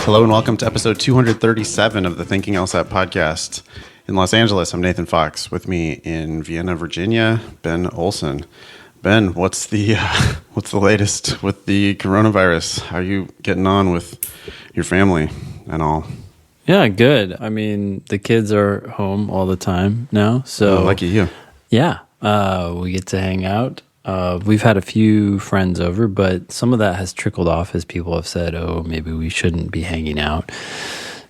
Hello and welcome to episode 237 of the Thinking LSAT podcast. In Los Angeles, I'm Nathan Fox. With me in Vienna, Virginia, Ben Olson. Ben, what's the latest with the coronavirus? How are you getting on with your family and all? Yeah, good. I mean, the kids are home all the time now, so lucky you. Yeah, we get to hang out. We've had a few friends over, but some of that has trickled off as people have said, "Oh, maybe we shouldn't be hanging out."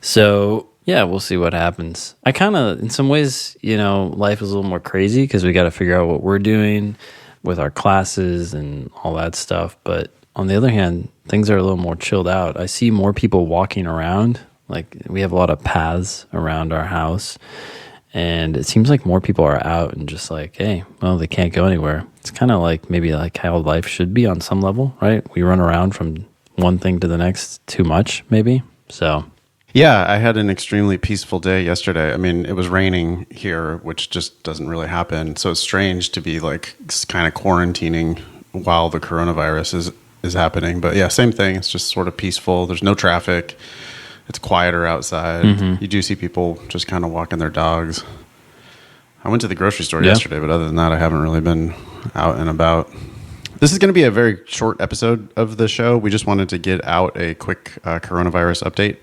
So yeah, we'll see what happens. I kind of, in some ways, life is a little more crazy because we got to figure out what we're doing with our classes and all that stuff. But on the other hand, things are a little more chilled out. I see more people walking around. Like, we have a lot of paths around our house, and it seems like more people are out and just like, hey, well, they can't go anywhere. It's kind of like maybe like how life should be on some level, right? We run around from one thing to the next too much, maybe. So yeah, I had an extremely peaceful day yesterday. I mean, it was raining here, which just doesn't really happen. So it's strange to be like kind of quarantining while the coronavirus is happening. But yeah, same thing. It's just sort of peaceful. There's no traffic. It's quieter outside. Mm-hmm. You do see people just kind of walking their dogs. I went to the grocery store yesterday, but other than that, I haven't really been out and about. This is going to be a very short episode of the show. We just wanted to get out a quick coronavirus update.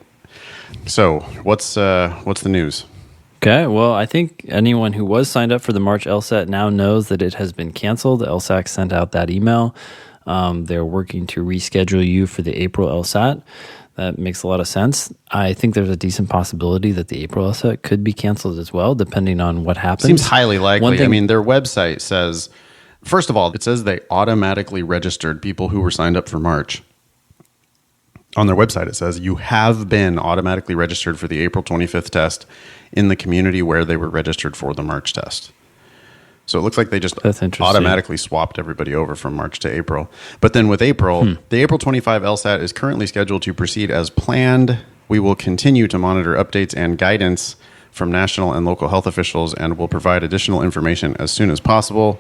So what's the news? Okay, well, I think anyone who was signed up for the March LSAT now knows that it has been canceled. LSAT sent out that email. They're working to reschedule you for the April LSAT. That makes a lot of sense. I think there's a decent possibility that the April LSAT could be canceled as well, depending on what happens. Seems highly likely. I mean, their website says, first of all, it says they automatically registered people who were signed up for March. On their website, it says you have been automatically registered for the April 25th test in the community where they were registered for the March test. So it looks like they just automatically swapped everybody over from March to April. But then with April, the April 25 LSAT is currently scheduled to proceed as planned. We will continue to monitor updates and guidance from national and local health officials and will provide additional information as soon as possible.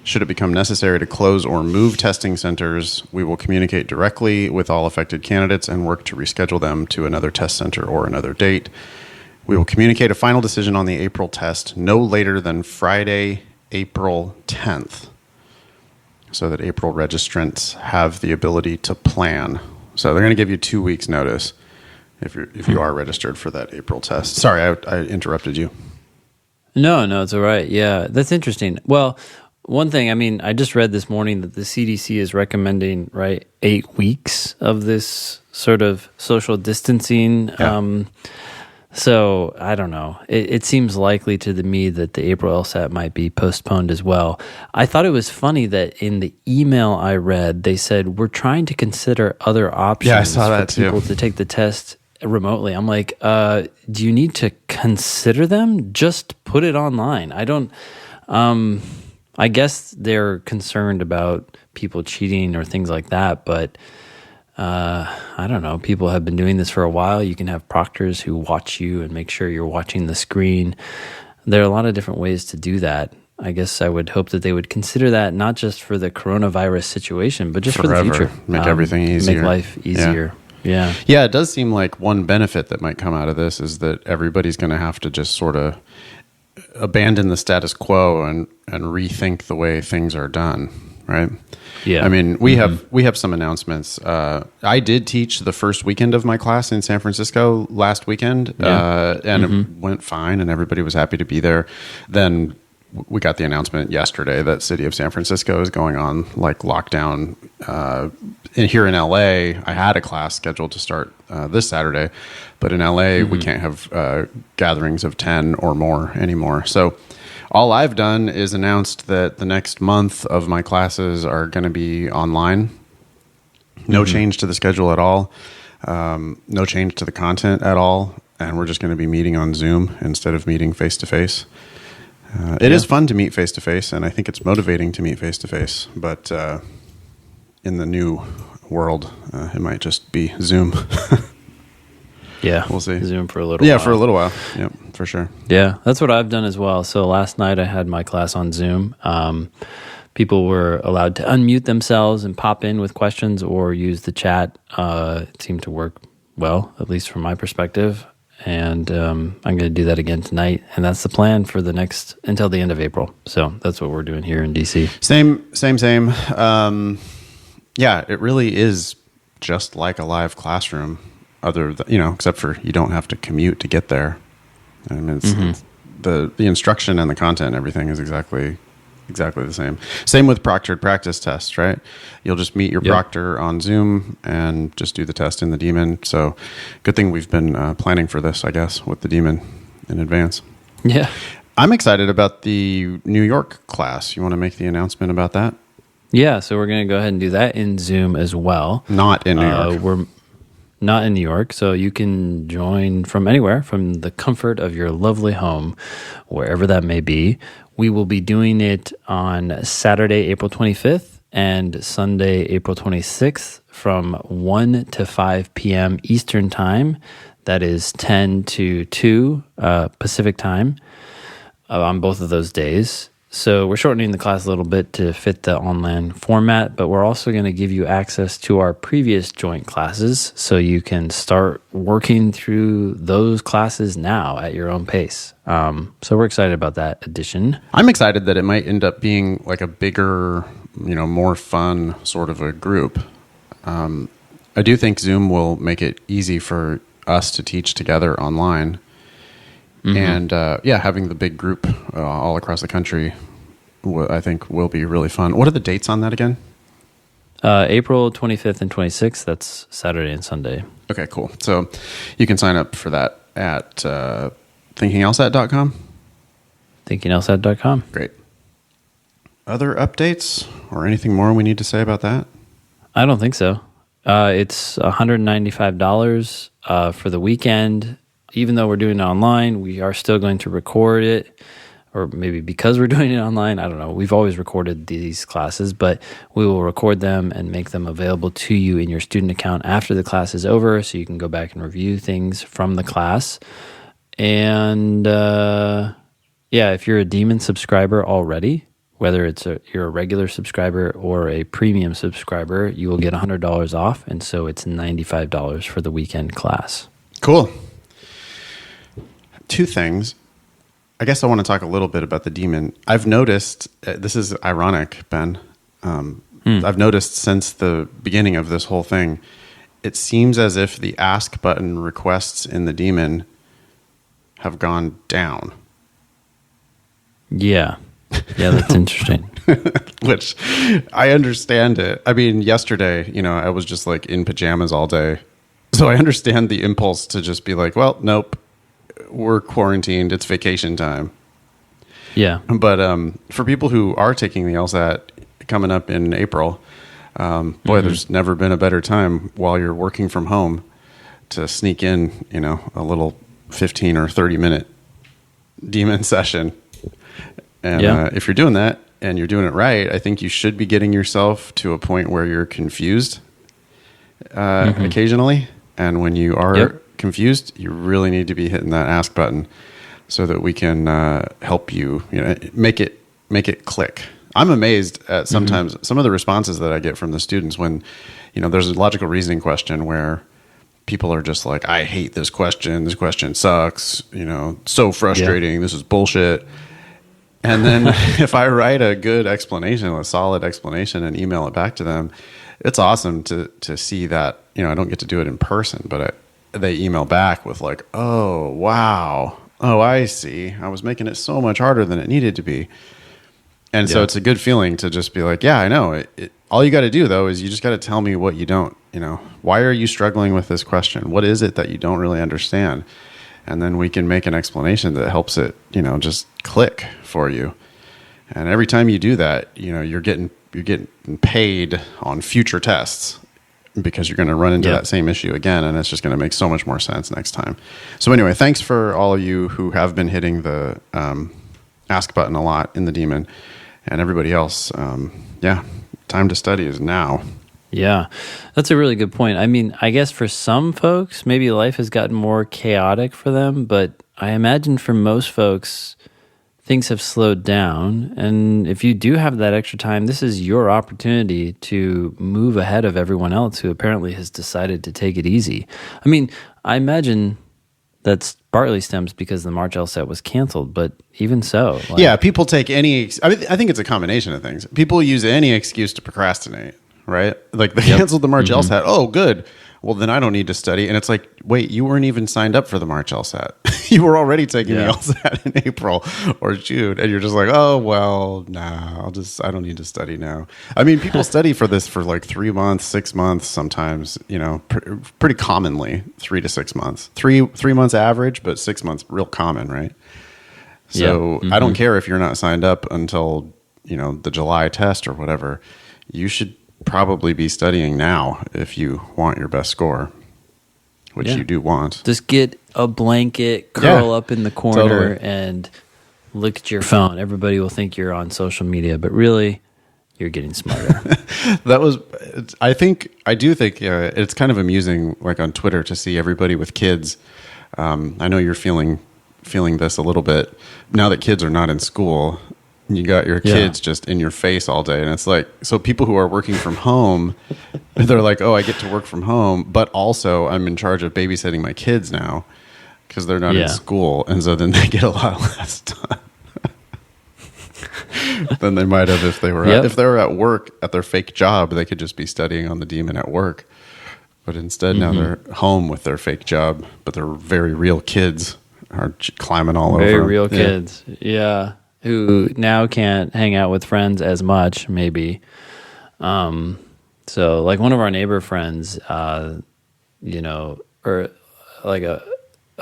Should it become necessary to close or move testing centers, we will communicate directly with all affected candidates and work to reschedule them to another test center or another date. We will communicate a final decision on the April test no later than Friday, April 10th, so that April registrants have the ability to plan. So they're going to give you 2 weeks notice if you are registered for that April test. Sorry, I interrupted you. No, it's all right. Yeah, that's interesting. Well, one thing, I mean, I just read this morning that the CDC is recommending, 8 weeks of this sort of social distancing. Yeah. So I don't know. It seems likely to me that the April LSAT might be postponed as well. I thought it was funny that in the email I read, they said, we're trying to consider other options for people to take the test remotely. I'm like, do you need to consider them? Just put it online. I guess they're concerned about people cheating or things like that, but I don't know. People have been doing this for a while. You can have proctors who watch you and make sure you're watching the screen. There are a lot of different ways to do that. I guess I would hope that they would consider that not just for the coronavirus situation, but just forever. For the future. Make everything easier. Make life easier. Yeah. Yeah, it does seem like one benefit that might come out of this is that everybody's going to have to just sort of abandon the status quo and rethink the way things are done, right? Yeah. I mean, we have some announcements. I did teach the first weekend of my class in San Francisco last weekend, and it went fine, and everybody was happy to be there. Then we got the announcement yesterday that city of San Francisco is going on like lockdown. Here in LA, I had a class scheduled to start this Saturday, but in LA, we can't have gatherings of 10 or more anymore. So all I've done is announced that the next month of my classes are going to be online. No change to the schedule at all. No change to the content at all. And we're just going to be meeting on Zoom instead of meeting face-to-face. It is fun to meet face-to-face, and I think it's motivating to meet face-to-face. But in the new world, it might just be Zoom. Yeah, we'll see. Zoom for a little while. Yeah, for a little while. Yep, for sure. Yeah, that's what I've done as well. So last night I had my class on Zoom. People were allowed to unmute themselves and pop in with questions or use the chat. It seemed to work well, at least from my perspective. And I'm going to do that again tonight. And that's the plan for until the end of April. So that's what we're doing here in DC. Same. Yeah, it really is just like a live classroom, except for you don't have to commute to get there. I mean, it's the instruction and the content and everything is exactly the same. Same with proctored practice tests, right? You'll just meet your proctor on Zoom and just do the test in the Demon. So good thing we've been planning for this, I guess, with the Demon in advance. Yeah. I'm excited about the New York class. You want to make the announcement about that? Yeah, so we're going to go ahead and do that in Zoom as well. Not in New York. We're not in New York, so you can join from anywhere, from the comfort of your lovely home, wherever that may be. We will be doing it on Saturday, April 25th and Sunday, April 26th from 1 to 5 p.m. Eastern Time. That is 10 to 2 Pacific Time on both of those days. So we're shortening the class a little bit to fit the online format, but we're also going to give you access to our previous joint classes so you can start working through those classes now at your own pace. So we're excited about that addition. I'm excited that it might end up being like a bigger, more fun sort of a group. I do think Zoom will make it easy for us to teach together online. And having the big group all across the country, I think will be really fun. What are the dates on that again? April 25th and 26th. That's Saturday and Sunday. Okay, cool. So you can sign up for that at thinkinglsat.com. thinkinglsat.com. Great. Other updates or anything more we need to say about that? I don't think so. It's $195 for the weekend. Even though we're doing it online, we are still going to record it, or maybe because we're doing it online, I don't know. We've always recorded these classes, but we will record them and make them available to you in your student account after the class is over, so you can go back and review things from the class. And if you're a Demon subscriber already, whether you're a regular subscriber or a premium subscriber, you will get $100 off, and so it's $95 for the weekend class. Cool. Two things. I guess I want to talk a little bit about the Demon. I've noticed, this is ironic, Ben. I've noticed since the beginning of this whole thing, it seems as if the ask button requests in the Demon have gone down. Yeah, that's interesting. Which I understand it. I mean, yesterday, I was just like in pajamas all day. So I understand the impulse to just be like, well, nope. We're quarantined. It's vacation time. Yeah. But for people who are taking the LSAT coming up in April, there's never been a better time while you're working from home to sneak in, a little 15 or 30 minute Demon session. And if you're doing that and you're doing it right, I think you should be getting yourself to a point where you're confused occasionally. And when you are confused, you really need to be hitting that ask button so that we can help you, make it click. I'm amazed at sometimes some of the responses that I get from the students when, there's a logical reasoning question where people are just like, I hate this question. This question sucks. So frustrating. This is bullshit. And then if I write a good explanation, a solid explanation and email it back to them, it's awesome to see that, I don't get to do it in person, but they email back with like, oh, wow. Oh, I see. I was making it so much harder than it needed to be. And so it's a good feeling to just be like, yeah, I know. All you got to do, though, is you just got to tell me what you don't, why are you struggling with this question? What is it that you don't really understand? And then we can make an explanation that helps it, just click for you. And every time you do that, you're getting paid on future tests, because you're going to run into that same issue again, and it's just going to make so much more sense next time. So anyway, thanks for all of you who have been hitting the ask button a lot in the Demon, and everybody else. Time to study is now. Yeah, that's a really good point. I mean, I guess for some folks, maybe life has gotten more chaotic for them, but I imagine for most folks, things have slowed down. And if you do have that extra time, this is your opportunity to move ahead of everyone else who apparently has decided to take it easy. I mean, I imagine that's partly stems because the March LSAT was canceled, but even so. Yeah, people take any, I think it's a combination of things. People use any excuse to procrastinate, right? Like they canceled the March LSAT. Oh, good. Well, then I don't need to study. And it's like, wait, you weren't even signed up for the March LSAT. You were already taking the LSAT in April or June. And you're just like, oh, well, nah, I don't need to study now. I mean, people study for this for like 3 months, 6 months, sometimes, pretty commonly 3 to 6 months, 3 months average, but 6 months real common, right? So I don't care if you're not signed up until, the July test or whatever. You should probably be studying now if you want your best score, which you do want. Just get a blanket, curl up in the corner, and look at your phone. Everybody will think you're on social media, but really, you're getting smarter. I do think it's kind of amusing, like on Twitter, to see everybody with kids. I know you're feeling this a little bit now that kids are not in school. You got your kids just in your face all day. And it's like, so people who are working from home, they're like, oh, I get to work from home, but also I'm in charge of babysitting my kids now because they're not in school. And so then they get a lot less done than they might have if they were if they were at work at their fake job. They could just be studying on the Demon at work. But instead now they're home with their fake job, but their very real kids are climbing all over. Very real kids. Yeah. Who now can't hang out with friends as much, maybe. So, like one of our neighbor friends, or like a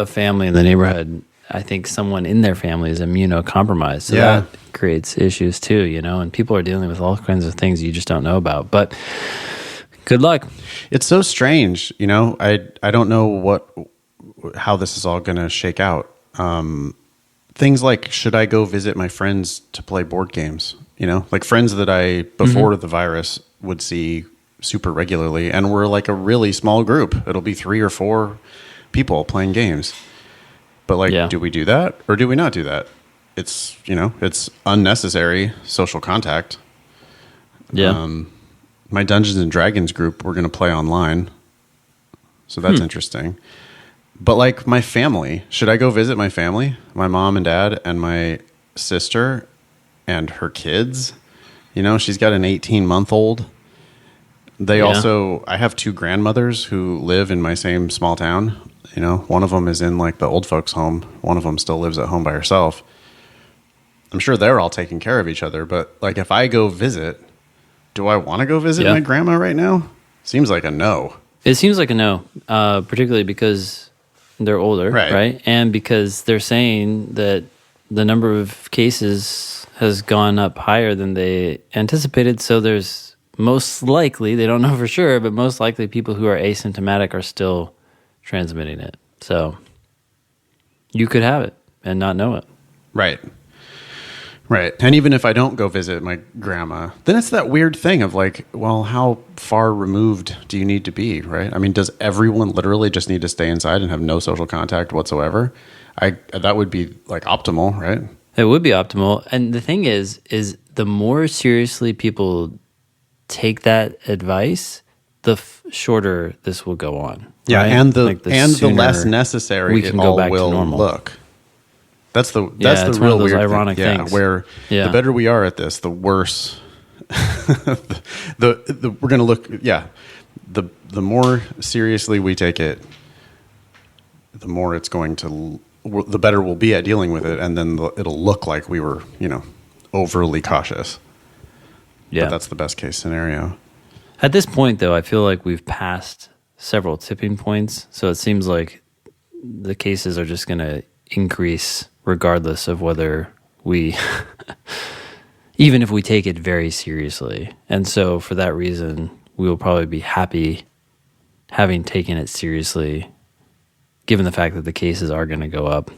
family in the neighborhood, I think someone in their family is immunocompromised. So that creates issues too, and people are dealing with all kinds of things you just don't know about. But good luck. It's so strange, I don't know how this is all going to shake out. Things like, should I go visit my friends to play board games? Like friends that I, before the virus, would see super regularly. And we're like a really small group. It'll be 3 or 4 people playing games. But do we do that or do we not do that? It's, it's unnecessary social contact. Yeah. My Dungeons and Dragons group, we're going to play online. So that's interesting. But like my family, should I go visit my family? My mom and dad and my sister and her kids? She's got an 18-month-old. I have 2 grandmothers who live in my same small town. One of them is in like the old folks' home. One of them still lives at home by herself. I'm sure they're all taking care of each other. But like if I go visit, do I want to go visit my grandma right now? Seems like a no. It seems like a no, particularly because they're older, right? And because they're saying that the number of cases has gone up higher than they anticipated. So there's most likely, they don't know for sure, but most likely people who are asymptomatic are still transmitting it. So you could have it and not know it. Right. And even if I don't go visit my grandma, then it's that weird thing of like, well, how far removed do you need to be, right? I mean, does everyone literally just need to stay inside and have no social contact whatsoever? That would be like optimal, right? It would be optimal. And the thing is the more seriously people take that advice, the shorter this will go on. Yeah, right? and the less necessary we can it go all back will to normal. Look. That's the it's real one of those weird ironic thing. things. Where the better we are at this, the worse. We're going to look. Yeah, the more seriously we take it, the more it's going to. The better we'll be at dealing with it, and then it'll look like we were, overly cautious. Yeah, but that's the best case scenario. At this point, though, I feel like we've passed several tipping points, so it seems like the cases are just going to increase regardless of whether we, even if we take it very seriously. And so for that reason, we will probably be happy having taken it seriously, given the fact that the cases are going to go up.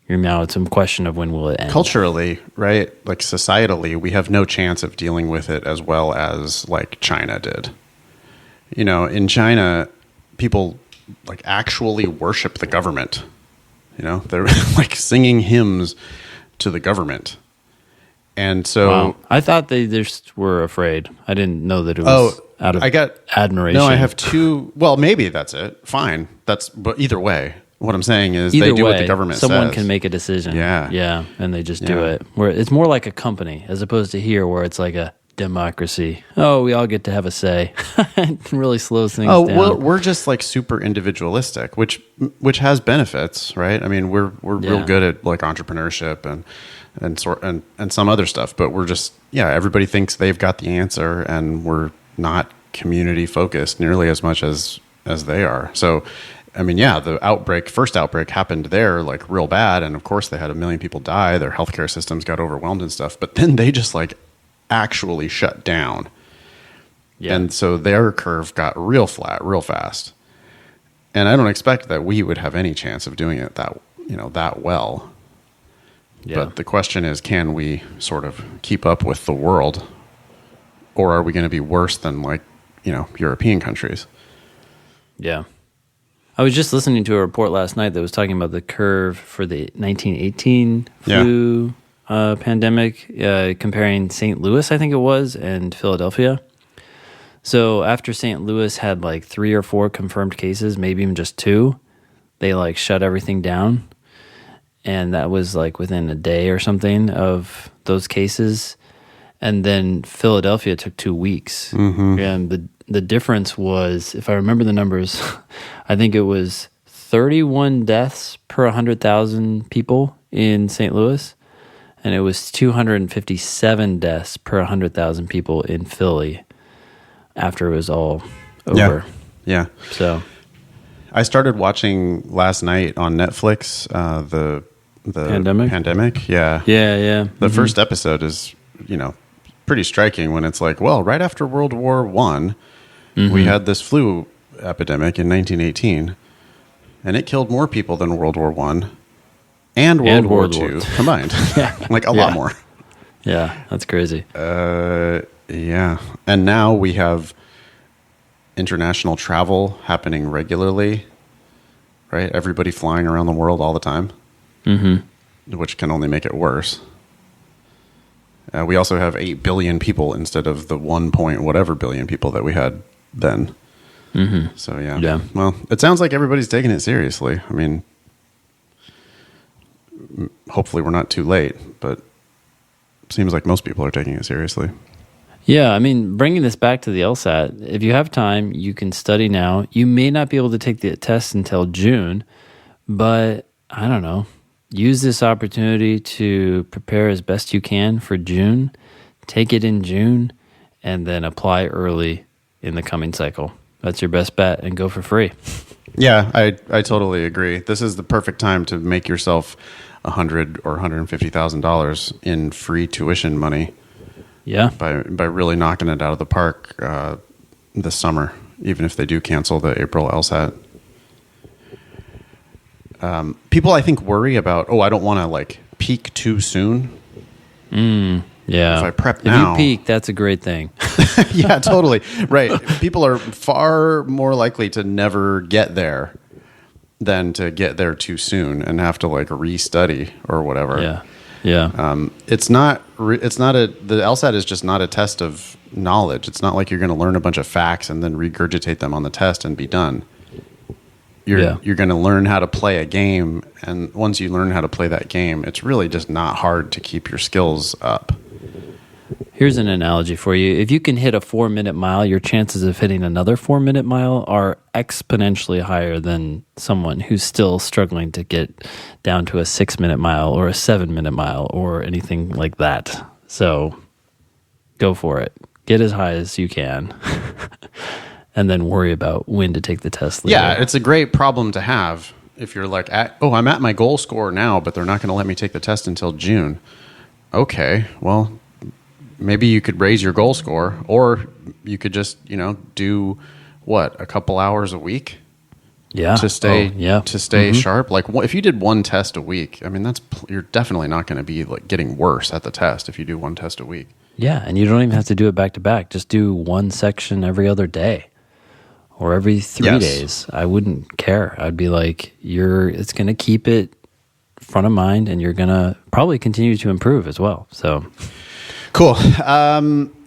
Now it's a question of when will it end. Culturally, right? Like societally, we have no chance of dealing with it as well as like China did. In China, people like actually worship the government. They're like singing hymns to the government. And so Wow. I thought they just were afraid. I didn't know that it was out of admiration. No, I have two. Well, maybe that's it. Fine. But either way, what I'm saying is Either they do way, what the government someone says. can make a decision. Yeah. And they just do Yeah. it. Where it's more like a company as opposed to here where it's like a democracy. Oh, we all get to have a say. It really slows things down. Well, we're just like super individualistic, which has benefits, right? I mean, we're real good at like entrepreneurship and some other stuff, but we're just everybody thinks they've got the answer, and we're not community focused nearly as much as they are. So, I mean, the first outbreak happened there like real bad, and of course they had 1 million people die. Their healthcare systems got overwhelmed and stuff, but then they just like actually shut down. Yeah. And so their curve got real flat, real fast. And I don't expect that we would have any chance of doing it that well. Yeah. But the question is, can we sort of keep up with the world, or are we going to be worse than like, European countries? Yeah. I was just listening to a report last night that was talking about the curve for the 1918 flu pandemic, comparing St. Louis, I think it was, and Philadelphia. So after St. Louis had like 3 or 4 confirmed cases, maybe even just 2, they like shut everything down. And that was like within a day or something of those cases. And then Philadelphia took 2 weeks. Mm-hmm. And the difference was, if I remember the numbers, I think it was 31 deaths per 100,000 people in St. Louis. And it was 257 deaths per 100,000 people in Philly after it was all over. Yeah. So I started watching last night on Netflix the pandemic. Yeah. The first episode is, pretty striking when it's like, well, right after World War I, we had this flu epidemic in 1918, and it killed more people than World War I and World War II combined. Like a lot more. Yeah, that's crazy. Yeah. And now we have international travel happening regularly, right? Everybody flying around the world all the time, which can only make it worse. We also have 8 billion people instead of the 1 point whatever billion people that we had then. So, yeah. Well, it sounds like everybody's taking it seriously. I mean, hopefully we're not too late, but it seems like most people are taking it seriously. Yeah, I mean, bringing this back to the LSAT, if you have time, you can study now. You may not be able to take the test until June, but I don't know. Use this opportunity to prepare as best you can for June. Take it in June, and then apply early in the coming cycle. That's your best bet, and go for free. Yeah, I totally agree. This is the perfect time to make yourself $100,000 or $150,000 in free tuition money. Yeah, by really knocking it out of the park this summer, even if they do cancel the April LSAT. People, I think, worry about, I don't want to like peak too soon. Yeah. If I prep now. If you peak, that's a great thing. Yeah, totally. Right. People are far more likely to never get there than to get there too soon and have to like restudy or whatever. Yeah. Yeah. The LSAT is just not a test of knowledge. It's not like you're going to learn a bunch of facts and then regurgitate them on the test and be done. You're going to learn how to play a game, and once you learn how to play that game, it's really just not hard to keep your skills up. Here's an analogy for you. If you can hit a 4-minute mile, your chances of hitting another 4-minute mile are exponentially higher than someone who's still struggling to get down to a 6-minute mile or a 7-minute mile or anything like that. So go for it. Get as high as you can. And then worry about when to take the test later. Yeah, it's a great problem to have if you're like, I'm at my goal score now, but they're not going to let me take the test until June. Okay, well, maybe you could raise your goal score, or you could just, do a couple hours a week? Yeah. To stay sharp. Like if you did one test a week, I mean, you're definitely not going to be like getting worse at the test if you do one test a week. Yeah, and you don't even have to do it back to back. Just do one section every other day. Or every 3 days. I wouldn't care. I'd be like, it's going to keep it front of mind, and you're going to probably continue to improve as well. So cool.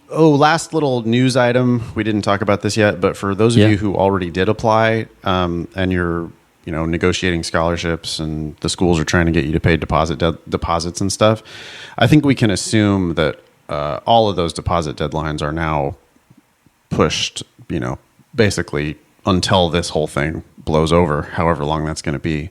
Last little news item. We didn't talk about this yet, but for those of you who already did apply, and you're, negotiating scholarships and the schools are trying to get you to pay deposits and stuff, I think we can assume that all of those deposit deadlines are now pushed, basically until this whole thing blows over, however long that's going to be.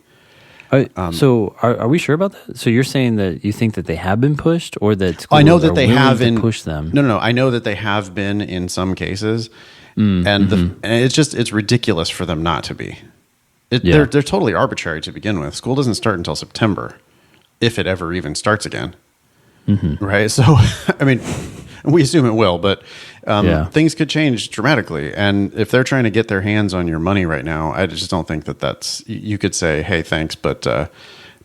So are we sure about that? So you're saying that you think that they have been pushed, or that schools I know that they have to push them? No. I know that they have been in some cases, and it's ridiculous for them not to be. They're totally arbitrary to begin with. School doesn't start until September, if it ever even starts again. Right? So, I mean, we assume it will, but things could change dramatically. And if they're trying to get their hands on your money right now, I just don't think that's. You could say, "Hey, thanks," but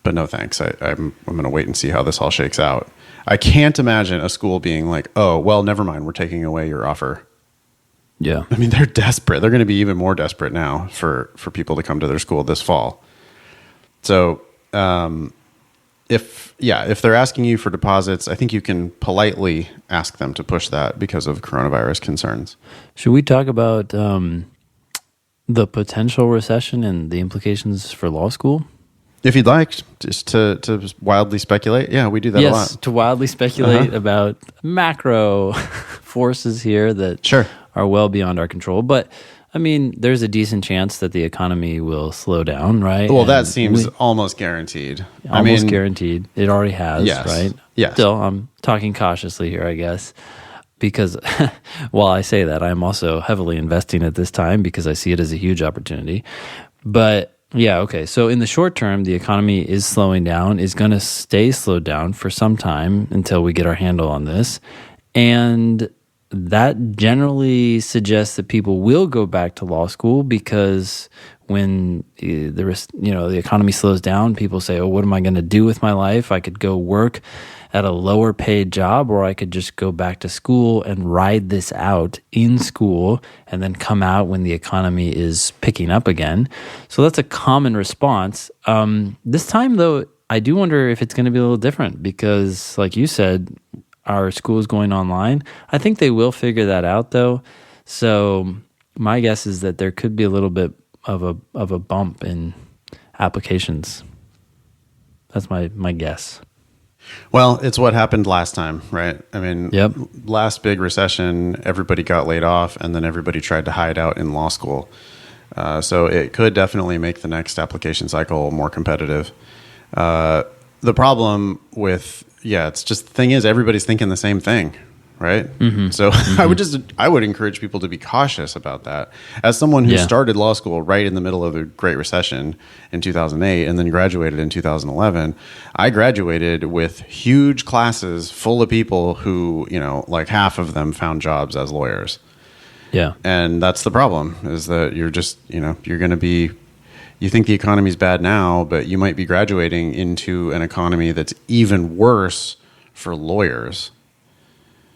no thanks. I'm going to wait and see how this all shakes out. I can't imagine a school being like, "Oh, well, never mind. We're taking away your offer." Yeah, I mean, they're desperate. They're going to be even more desperate now for people to come to their school this fall. So, if they're asking you for deposits, I think you can politely ask them to push that because of coronavirus concerns. Should we talk about the potential recession and the implications for law school? If you'd like, just to wildly speculate. Yeah, we do that a lot. Yes, to wildly speculate about macro forces here that are well beyond our control. But, I mean, there's a decent chance that the economy will slow down, right? Well, that seems almost guaranteed. Guaranteed. It already has, right? Yes. Still, I'm talking cautiously here, I guess, because while I say that, I'm also heavily investing at this time because I see it as a huge opportunity. But yeah, okay. So in the short term, the economy is slowing down, is going to stay slowed down for some time until we get our handle on this. And that generally suggests that people will go back to law school because when the economy slows down, people say, "Oh, what am I going to do with my life? I could go work at a lower paid job, or I could just go back to school and ride this out in school and then come out when the economy is picking up again." So that's a common response. This time, though, I do wonder if it's going to be a little different because, like you said, our school is going online. I think they will figure that out, though. So my guess is that there could be a little bit of a bump in applications. That's my guess. Well, it's what happened last time, right? I mean, last big recession, everybody got laid off, and then everybody tried to hide out in law school. So it could definitely make the next application cycle more competitive. The problem with it's just the thing is everybody's thinking the same thing, right? So I would encourage people to be cautious about that. As someone who started law school right in the middle of the Great Recession in 2008 and then graduated in 2011, I graduated with huge classes full of people who, like half of them found jobs as lawyers. Yeah. And that's the problem is that you're just, you're going to be, you think the economy's bad now, but you might be graduating into an economy that's even worse for lawyers.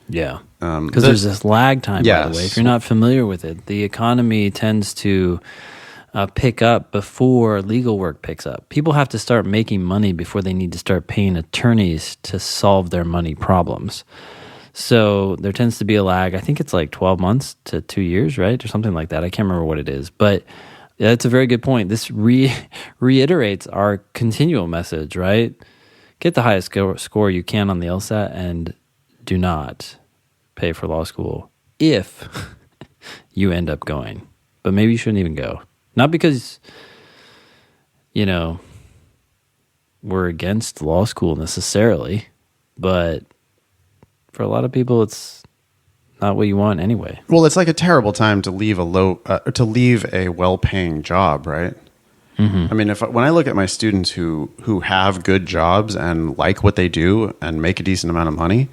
Yeah. Because there's this lag time, by the way. If you're not familiar with it, the economy tends to pick up before legal work picks up. People have to start making money before they need to start paying attorneys to solve their money problems. So there tends to be a lag. I think it's like 12 months to 2 years, right? Or something like that. I can't remember what it is. But that's a very good point. This reiterates our continual message, right? Get the highest score you can on the LSAT and do not pay for law school if you end up going. But maybe you shouldn't even go. Not because, we're against law school necessarily, but for a lot of people, it's not what you want anyway. Well, it's like a terrible time to leave a well-paying job, right? I mean, when I look at my students who have good jobs and like what they do and make a decent amount of money,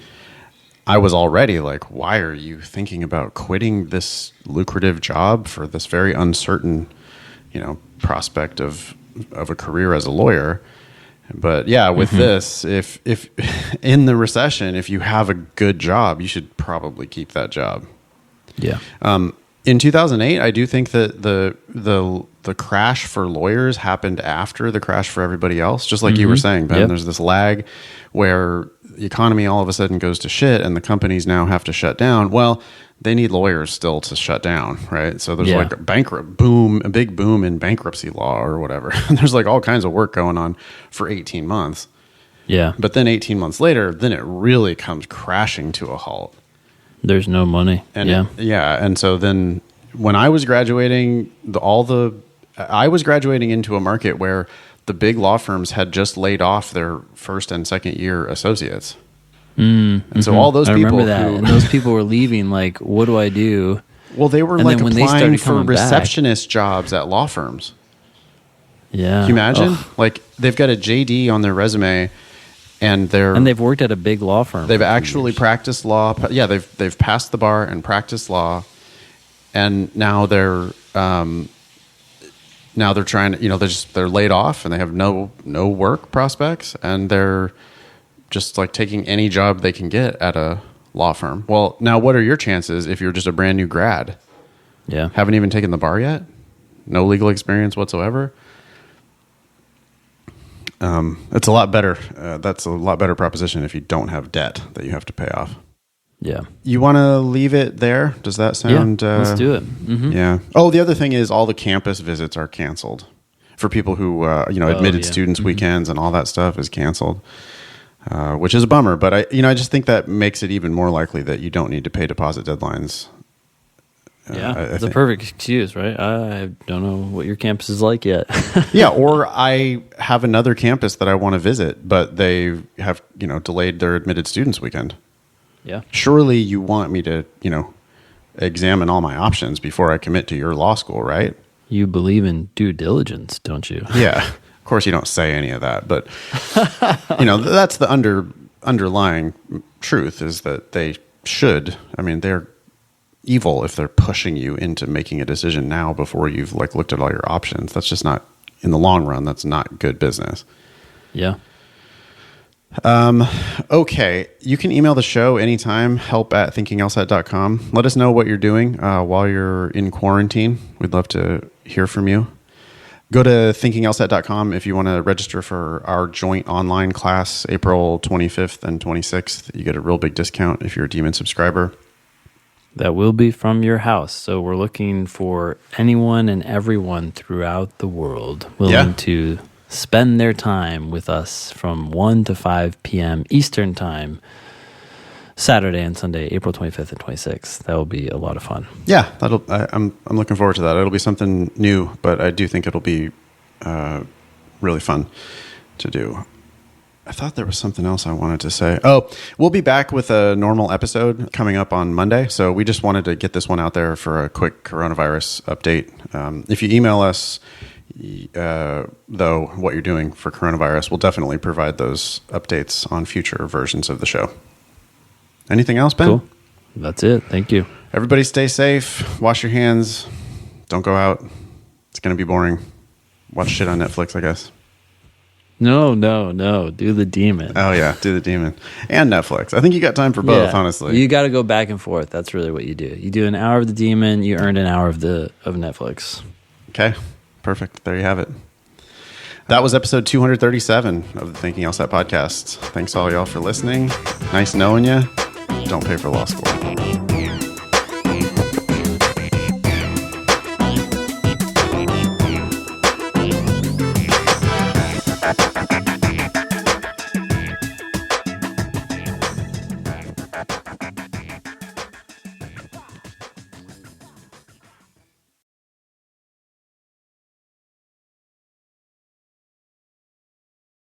I was already like, why are you thinking about quitting this lucrative job for this very uncertain, prospect of a career as a lawyer? But yeah, with this, if in the recession, if you have a good job, you should probably keep that job. Yeah. In 2008, I do think that the the crash for lawyers happened after the crash for everybody else. Just like you were saying, Ben, there's this lag where the economy all of a sudden goes to shit and the companies now have to shut down. Well, they need lawyers still to shut down, right? So there's like a big boom in bankruptcy law or whatever. And there's like all kinds of work going on for 18 months. Yeah. But then 18 months later, then it really comes crashing to a halt. There's no money. And and so then when I was graduating, I was graduating into a market where the big law firms had just laid off their first and second year associates. And so all those people, remember that, and those people were leaving. Like, what do I do? Well, they were and like when applying for receptionist jobs at law firms. Yeah, can you imagine? Like, they've got a JD on their resume, and they've worked at a big law firm. They've actually practiced law. Yeah, they've passed the bar and practiced law, and now they're trying to, they're laid off and they have no work prospects, and they're just like taking any job they can get at a law firm. Well, now what are your chances if you're just a brand new grad? Yeah. Haven't even taken the bar yet? No legal experience whatsoever? It's a lot better. That's a lot better proposition if you don't have debt that you have to pay off. Yeah. You want to leave it there? Does that sound... Yeah, let's do it. Mm-hmm. Yeah. Oh, the other thing is all the campus visits are canceled. For people who, admitted students weekends and all that stuff is canceled. Which is a bummer, but I just think that makes it even more likely that you don't need to pay deposit deadlines. It's a perfect excuse, right? I don't know what your campus is like yet. Yeah, or I have another campus that I want to visit, but they have, delayed their admitted students weekend. Yeah. Surely you want me to, examine all my options before I commit to your law school, right? You believe in due diligence, don't you? Yeah. Of course, you don't say any of that, but that's the underlying truth is that they should. I mean, they're evil if they're pushing you into making a decision now before you've looked at all your options. That's just not, in the long run, that's not good business. Yeah. Okay. You can email the show anytime, help@thinkinglsat.com. Let us know what you're doing while you're in quarantine. We'd love to hear from you. Go to thinkinglsat.com if you want to register for our joint online class, April 25th and 26th. You get a real big discount if you're a Demon subscriber. That will be from your house. So we're looking for anyone and everyone throughout the world willing to spend their time with us from 1 to 5 p.m. Eastern Time, Saturday and Sunday, April 25th and 26th. That will be a lot of fun. Yeah, I'm looking forward to that. It'll be something new, but I do think it'll be really fun to do. I thought there was something else I wanted to say. Oh, we'll be back with a normal episode coming up on Monday. So we just wanted to get this one out there for a quick coronavirus update. If you email us, though, what you're doing for coronavirus, we'll definitely provide those updates on future versions of the show. Anything else, Ben? Cool. That's it. Thank you. Everybody stay safe. Wash your hands. Don't go out. It's going to be boring. Watch shit on Netflix, I guess. No. Do the Demon. Oh, yeah. Do the Demon. And Netflix. I think you got time for both, honestly. You got to go back and forth. That's really what you do. You do an hour of the Demon, you earned an hour of Netflix. Okay. Perfect. There you have it. That was episode 237 of the Thinking LSAT podcast. Thanks all y'all for listening. Nice knowing you. Don't pay for law school.